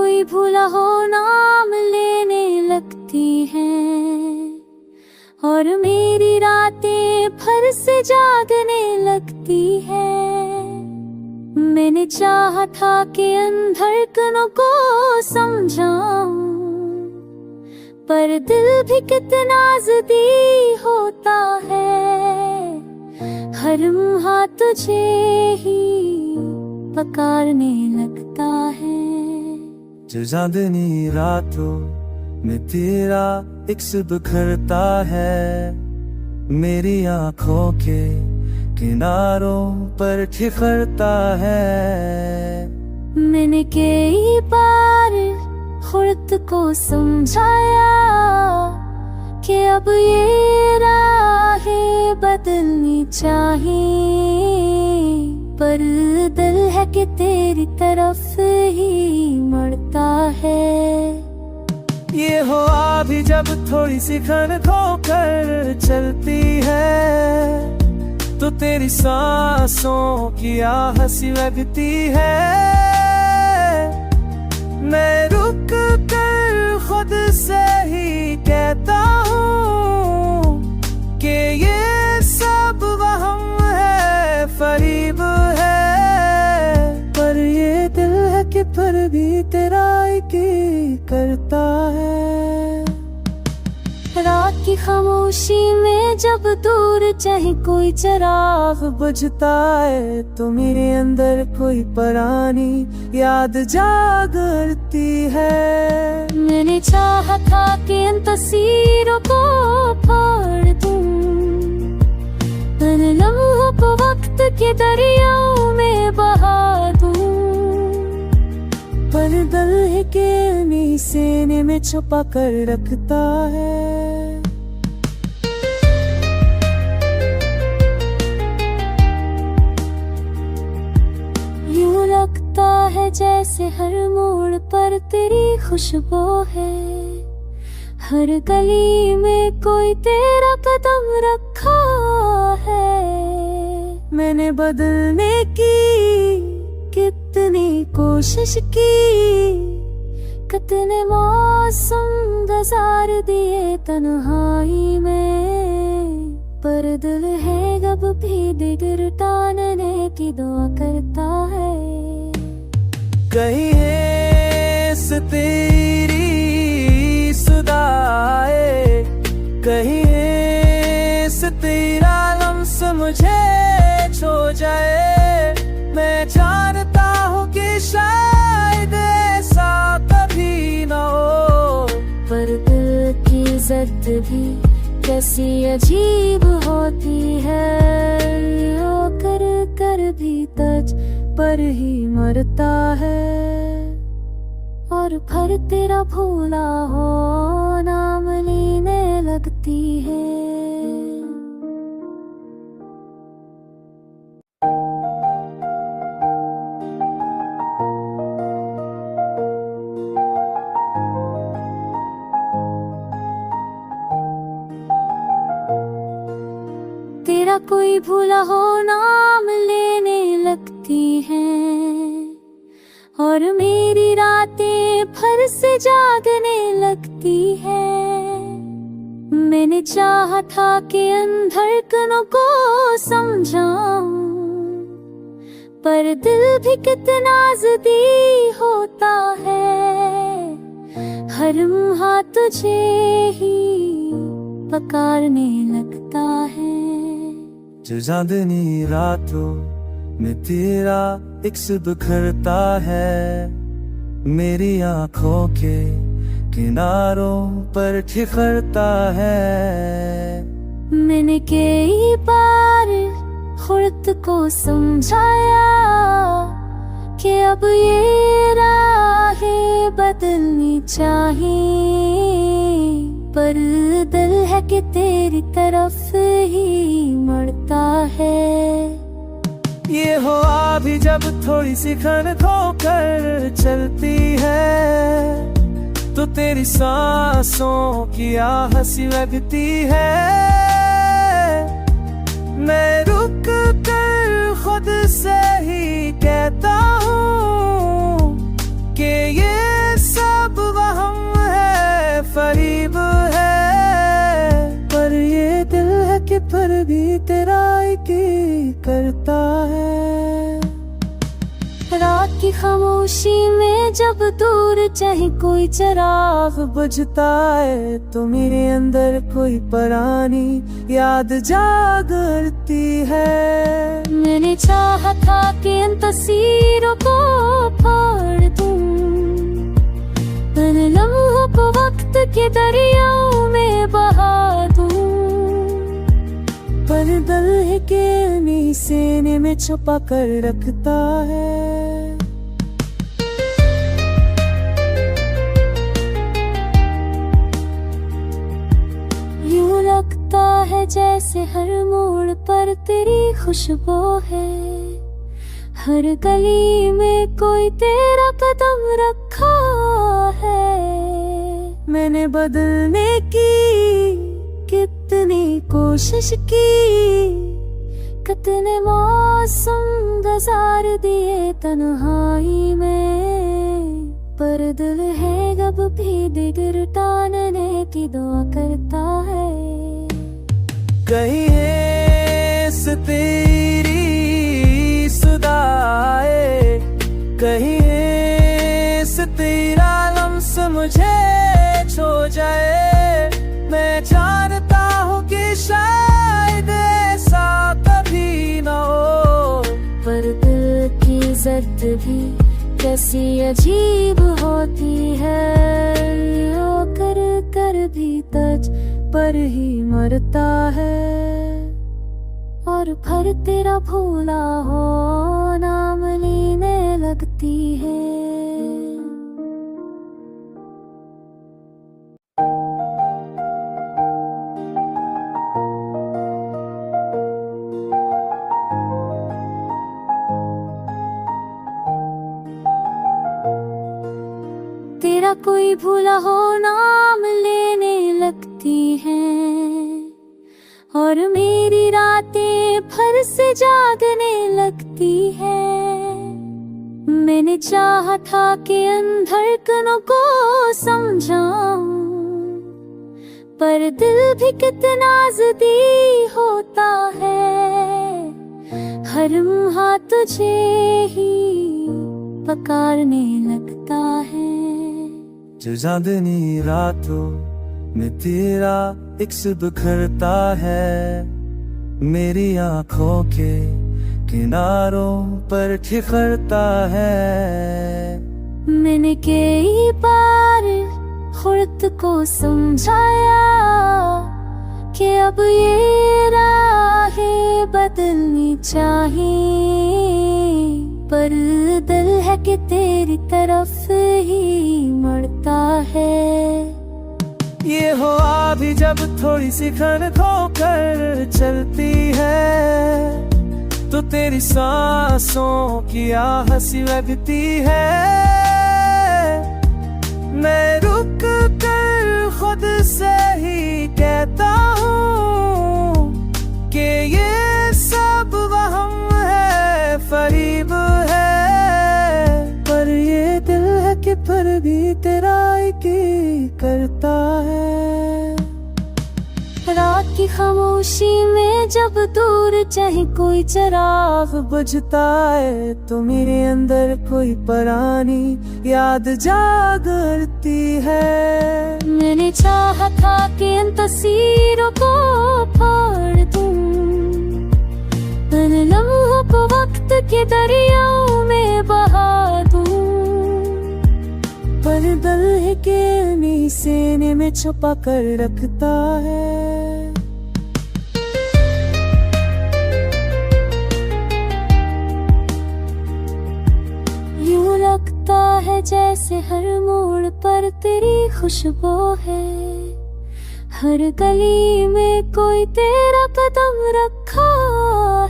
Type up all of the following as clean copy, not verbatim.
कोई भूला हो नाम लेने लगती हैं, और मेरी रातें फिर से जागने लगती हैं। मैंने चाहा था कि इन धड़कनों को समझाऊं, पर दिल भी कितना ज़िद्दी होता है, हर लम्हा तुझे ही पुकारने लगता है। जो चांदनी रातों में तेरा इक्स बिखरता है, मेरी आँखों के किनारों पर ठिठुरता है। मैंने कई बार खुद को समझाया कि अब ये राहें बदलनी चाहिए, पर दिल है कि तेरी तरफ ही मुड़ता है। ये हवा भी जब थोड़ी सी खन खोकर चलती है, तो तेरी सांसों की आहसी लगती है। मैं रुक कर खुद से ही कहता हूँ कि ये सब वहम है, फरेब है, पर ये दिल है कि फिर भी तेरा की करता है। रात की खामोशी में जब दूर चाहे कोई चिराग बुझता है, तो मेरे अंदर कोई पुरानी याद जागती है। मैंने चाहा था कि इन तस्वीरों को फाड़ दूं, इन लम्हों को वक्त के दरियाओं में बहा दूं, पर दिल है कि इन्हीं सीने में छुपा कर रखता है। यूं लगता है जैसे हर मोड़ पर तेरी खुशबू है, हर गली में कोई तेरा कदम रखा है। मैंने बदलने की कितनी कोशिश की, कितने मौसम गुजार दिए तन्हाई में, पर दिल है कब भी दिगर टानने की दुआ करता है। कहीं ऐस तेरी सुदाए, कहीं ऐस तेरा लम्स मुझे छो जाए। मैं जानता हूँ कि शायद ऐसा कभी न हो, पर दिल की जिद भी कैसी अजीब होती है, यो कर कर भी तुझ पर ही मरता है। और फिर तेरा भूला हो नाम लेने लगती है। तेरा कोई भूला हो नाम लेने लगती हैं, और मेरी रातें फिर से जागने लगती हैं। मैंने चाहा था कि इन धड़कनों को समझाऊं, पर दिल भी कितना ज़िद्दी होता है, हर लम्हा तुझे ही पुकारने लगता है। जो चांदनी रातों में तेरा इक्स बिखरता है, मेरी आँखों के किनारों पर ठिठुरता है। मैंने कई बार खुद को समझाया कि अब ये राहें बदलनी चाहिए, पर दिल है कि तेरी तरफ ही मुड़ता है। ये हवा भी जब थोड़ी सी खन खोकर चलती है, तो तेरी सांसों की आहसी लगती है। मैं रुक कर खुद से ही कहता हूँ कि ये फिर भी तेरा एक ही करता है। रात की खामोशी में जब दूर चाहे कोई चिराग बुझता है तो मेरे अंदर कोई पुरानी याद जागती है। मैंने चाहा था कि इन तस्वीरों को फाड़ दूं, इन लम्हों को वक्त के दरियाओं में बहा दूं, पर दिल है के उन्हीं सीने में छुपा कर रखता है। यूं लगता है जैसे हर मोड़ पर तेरी खुशबू है, हर गली में कोई तेरा कदम रखा है। मैंने बदलने की कितनी कोशिश की, कितने मौसम गुजार दिए तन्हाई में, पर दिल है कब भी दिगर टानने की दुआ करता है। कहीं है इस तेरी सुदाए, कहीं है इस तेरा लम्स मुझे छो जाए। मैं जानता हूँ कि शायद ऐसा कभी ना हो, पर दिल की जिद भी कैसी अजीब होती है, यो कर कर भी तज पर ही मरता है। और फिर तेरा भूला हो नाम लेने लगती है। तेरा कोई भूला हो नाम लेने लगती है, और मेरी रातें फिर से जागने लगती है। मैंने चाहा था कि इन धड़कनों को समझाऊं, पर दिल भी कितना ज़िद्दी होता है, हर लम्हा तुझे ही पुकारने लगता है। जो चांदनी रातों में तेरा इक्स बिखरता है, मेरी आंखों के किनारों पर ठिठुरता है। मैंने कई बार खुद को समझाया कि अब ये राहें बदलनी चाहिए, पर दिल है कि तेरी तरफ ही मुड़ता है। ये हवा भी जब थोड़ी सी खन खोकर चलती है, तो तेरी सांसों की आहसी लगती है। मैं रुक कर खुद से ही कहता हूँ कि ये सब वहम है, फरीब है, पर ये दिल है कि फिर भी तेरा एक ही करता है। रात की खामोशी में जब दूर चाहे कोई चिराग बुझता है तो मेरे अंदर कोई पुरानी याद जागती है। मैंने चाहा था कि इन तस्वीरों को फाड़ दूं, इन लम्हों को वक्त के दरियाओं में बहा दूं, पर दिल है के उन्हीं सीने में छुपा कर रखता है। यूं लगता है जैसे हर मोड़ पर तेरी खुशबू है, हर गली में कोई तेरा कदम रखा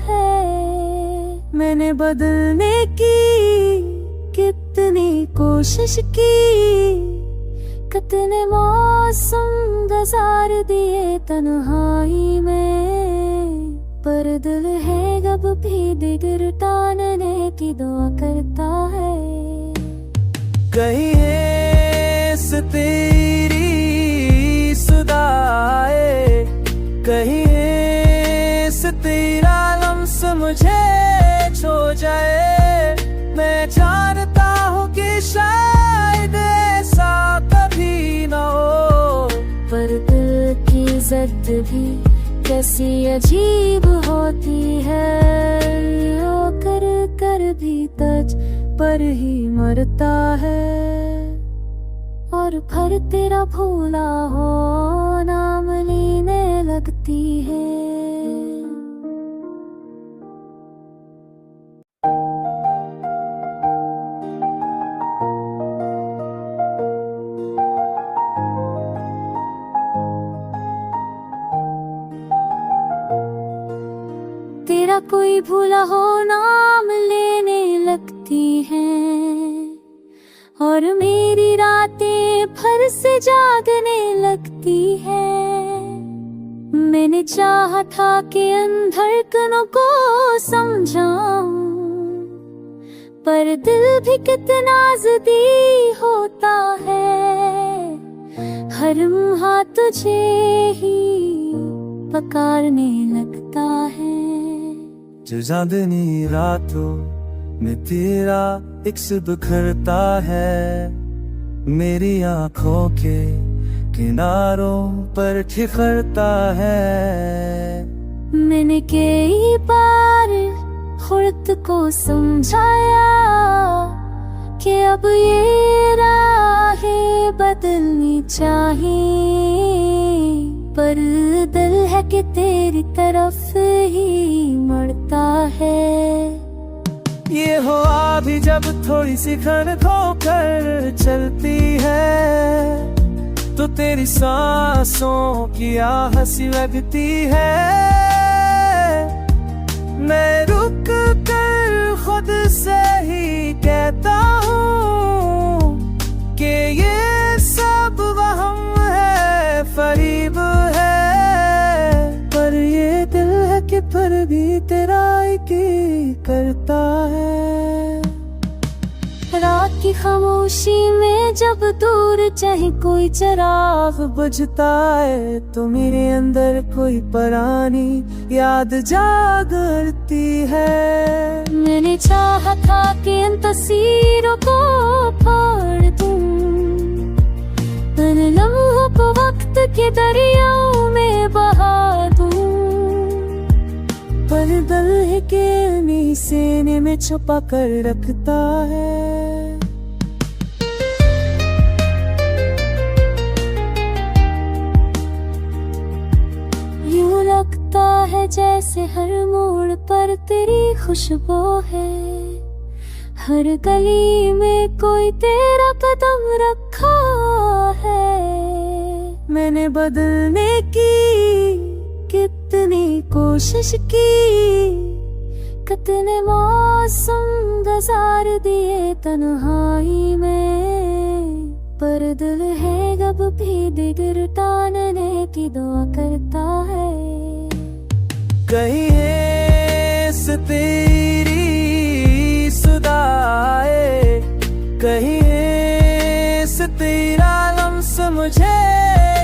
है। मैंने बदलने की कितनी कोशिश की, कितने मौसम गुजार दिए तन्हाई में, पर दिल है कब भी दिगर टानने की दुआ करता है। कहीं है इस तेरी सुदाए, कहीं है जिद भी कैसी अजीब होती है, ओ कर कर भी तज पर ही मरता है, और फिर तेरा भूला हो नाम लेने लगती है। तेरा कोई भूला हो नाम लेने लगती हैं, और मेरी रातें फिर से जागने लगती हैं। मैंने चाहा था कि इन धड़कनों को समझाऊं, पर दिल भी कितना ज़िद्दी होता है, हर लम्हा तुझे ही पुकारने लगता है। जो चांदनी रातों में तेरा इक्स बिखरता है, मेरी आंखों के किनारों पर ठिठुरता है। मैंने कई बार खुद को समझाया कि अब ये राहें बदलनी चाहिए, पर दिल है कि तेरी तरफ ही मुड़ता है। ये हवा भी जब थोड़ी सी खन खोकर चलती है, तो तेरी सांसों की आहसी लगती है। मैं रुक कर खुद से ही कहता हूँ कि ये सब वहम है, फरीब है, पर ये दिल है कि फिर भी तेरा की करता है। रात की खामोशी में जब दूर चाहे कोई चिराग बुझता है, तो मेरे अंदर कोई पुरानी याद जागती है। मैंने चाहा था कि इन तस्वीरों को फाड़ दूं, इन लम्हों को वक्त के दरियाओं में बहा दूं, पर दिल है कि उन्हीं सीने में छुपा कर रखता है। यूं लगता है जैसे हर मोड़ पर तेरी खुशबू है, हर गली में कोई तेरा कदम रखा है। मैंने बदलने की कितनी कोशिश की, कितने मौसम गुजार दिए तन्हाई में, पर दिल है जब भी दिल टानने की दुआ करता है। कहीं है से तेरी सुदाए, कहीं है से तेरा लम्स मुझे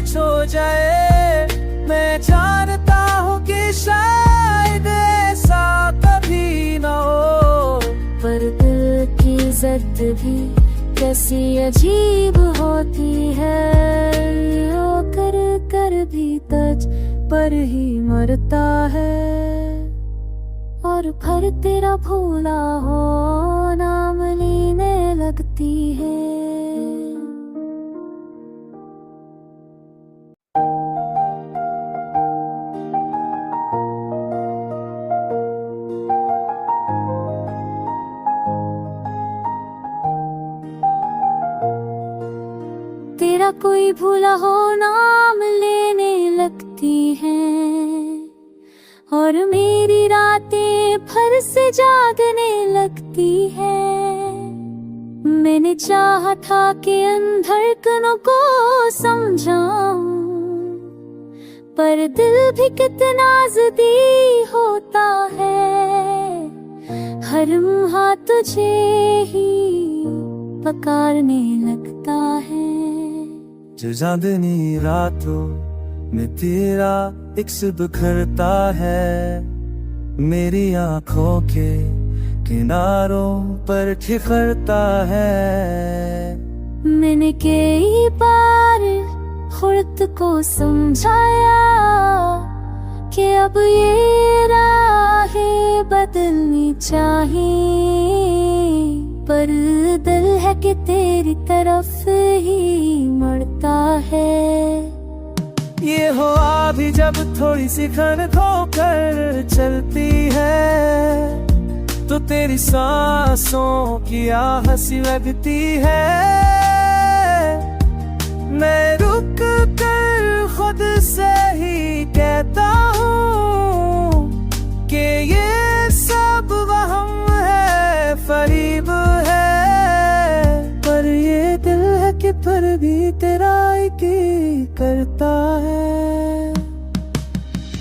छो जाए। मैं जानता हूँ कि शायद ऐसा कभी न हो, पर दिल की जिद भी कैसी अजीब होती है, ओ कर कर भी तज पर ही मरता है, और फिर तेरा भूला हो नाम लेने लगती है। तेरा कोई भूला हो नाम लेने लगती हैं, और मेरी रातें फिर से जागने लगती हैं। मैंने चाहा था कि इन धड़कनों को समझाऊं, पर दिल भी कितना ज़िद्दी होता है, हर लम्हा तुझे ही पुकारने लगता है। जो चांदनी रातों में तेरा इक्स बिखरता है, मेरी आंखों के किनारों पर ठिठुरता है। मैंने कई बार खुद को समझाया कि अब ये राहें बदलनी चाहिए, पर दिल है कि तेरी तरफ ही मुड़ता है। ये हवा भी जब थोड़ी सी खन खोकर चलती है, तो तेरी सांसों की आहट सी लगती है। मैं रुक कर खुद से ही कहता हूँ कि ये सब वहम है, फरेब है, पर ये दिल है कि फिर भी तेरा की करता है।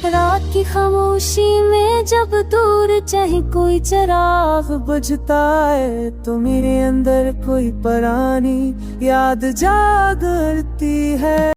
रात की खामोशी में जब दूर चाहे कोई चिराग बुझता है, तो मेरे अंदर कोई पुरानी याद जागती है।